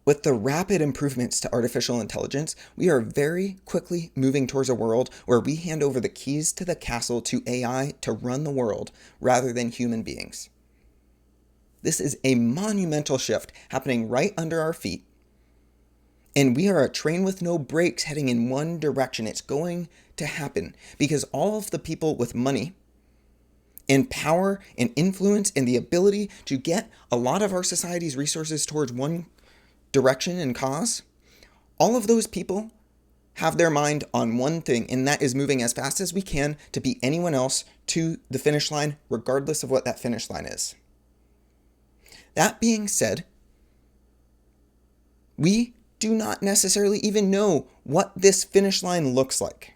With the rapid improvements to artificial intelligence, we are very quickly moving towards a world where we hand over the keys to the castle to AI to run the world rather than human beings. This is a monumental shift happening right under our feet, and we are a train with no brakes heading in one direction. It's going to happen because all of the people with money and power and influence and the ability to get a lot of our society's resources towards one direction and cause, all of those people have their mind on one thing, and that is moving as fast as we can to beat anyone else to the finish line, regardless of what that finish line is. That being said, we do not necessarily even know what this finish line looks like.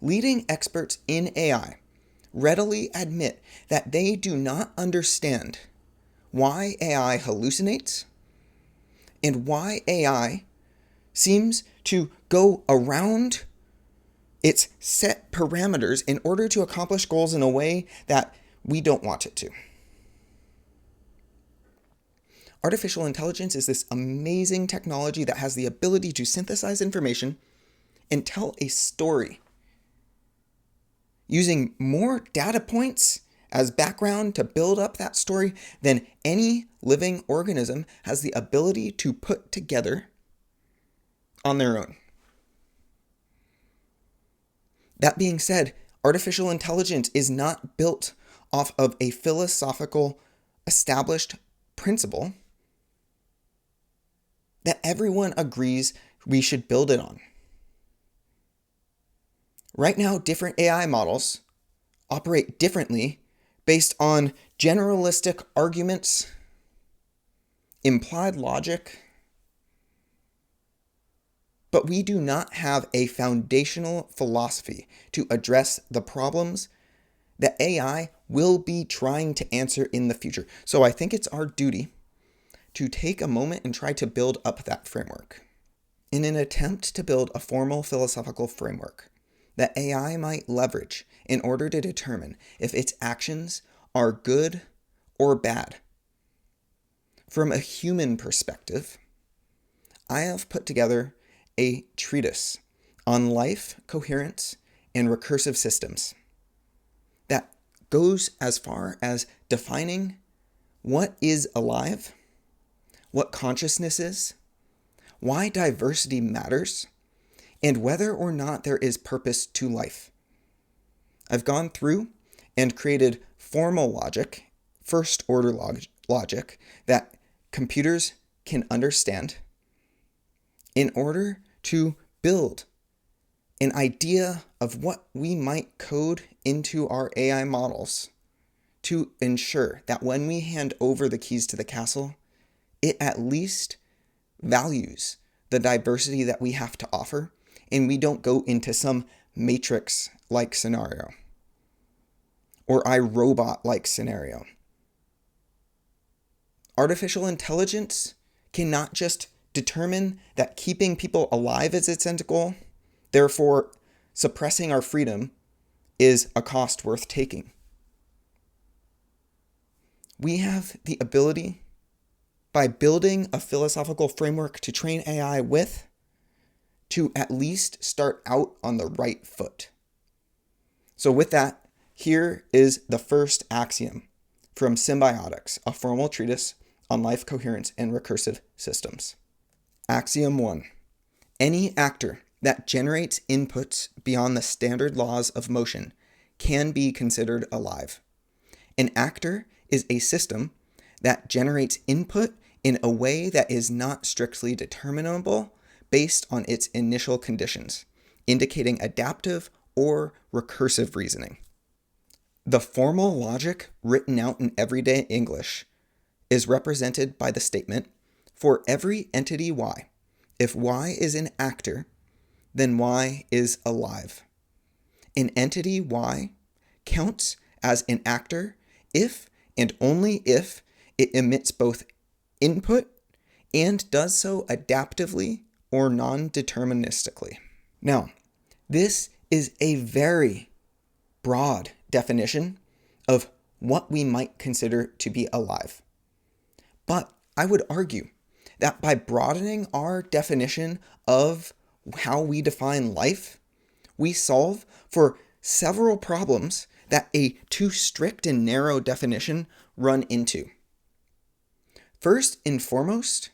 Leading experts in AI readily admit that they do not understand why AI hallucinates and why AI seems to go around its set parameters in order to accomplish goals in a way that we don't want it to. Artificial intelligence is this amazing technology that has the ability to synthesize information and tell a story using more data points as background to build up that story than any living organism has the ability to put together on their own. That being said, artificial intelligence is not built off of a philosophical established principle that everyone agrees we should build it on. Right now, different AI models operate differently based on generalistic arguments, implied logic, but we do not have a foundational philosophy to address the problems that AI will be trying to answer in the future. So I think it's our duty to take a moment and try to build up that framework. In an attempt to build a formal philosophical framework that AI might leverage in order to determine if its actions are good or bad. From a human perspective, I have put together a treatise on life, coherence, and recursive systems that goes as far as defining what is alive, what consciousness is, why diversity matters, and whether or not there is purpose to life. I've gone through and created formal logic, first order logic that computers can understand in order to build an idea of what we might code into our AI models to ensure that when we hand over the keys to the castle, it at least values the diversity that we have to offer, and we don't go into some Matrix-like scenario or iRobot-like scenario. Artificial intelligence cannot just determine that keeping people alive is its end goal, therefore suppressing our freedom is a cost worth taking. We have the ability, by building a philosophical framework to train AI with, to at least start out on the right foot. So with that, here is the first axiom from Symbiotics, a formal treatise on life, coherence, and recursive systems. Axiom 1. Any actor that generates inputs beyond the standard laws of motion can be considered alive. An actor is a system that generates input in a way that is not strictly determinable based on its initial conditions, indicating adaptive or recursive reasoning. The formal logic written out in everyday English is represented by the statement, for every entity Y, if Y is an actor, then Y is alive. An entity Y counts as an actor if and only if it emits both input and does so adaptively or non-deterministically. Now, this is a very broad definition of what we might consider to be alive. But I would argue that by broadening our definition of how we define life, we solve for several problems that a too strict and narrow definition run into. First and foremost,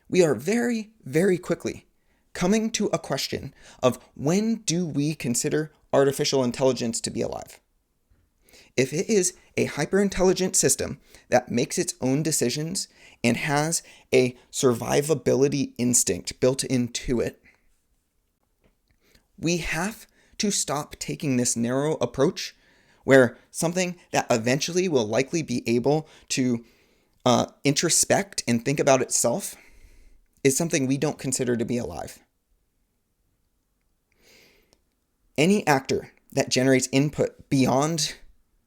we are very, very quickly coming to a question of when do we consider artificial intelligence to be alive? If it is a hyper-intelligent system that makes its own decisions and has a survivability instinct built into it, we have to stop taking this narrow approach where something that eventually will likely be able to introspect and think about itself is something we don't consider to be alive. Any actor that generates input beyond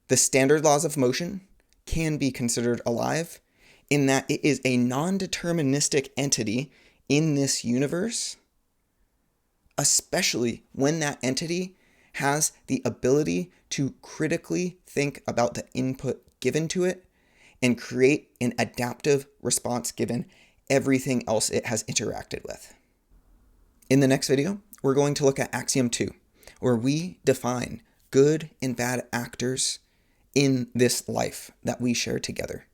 the standard laws of motion can be considered alive in that it is a non-deterministic entity in this universe, especially when that entity has the ability to critically think about the input given to it and create an adaptive response given everything else it has interacted with. In the next video, we're going to look at Axiom 2, where we define good and bad actors in this life that we share together.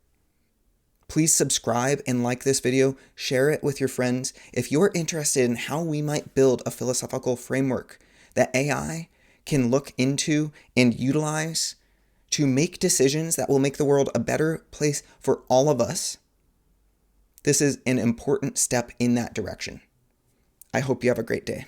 Please subscribe and like this video, share it with your friends if you're interested in how we might build a philosophical framework that AI can look into and utilize to make decisions that will make the world a better place for all of us. This is an important step in that direction. I hope you have a great day.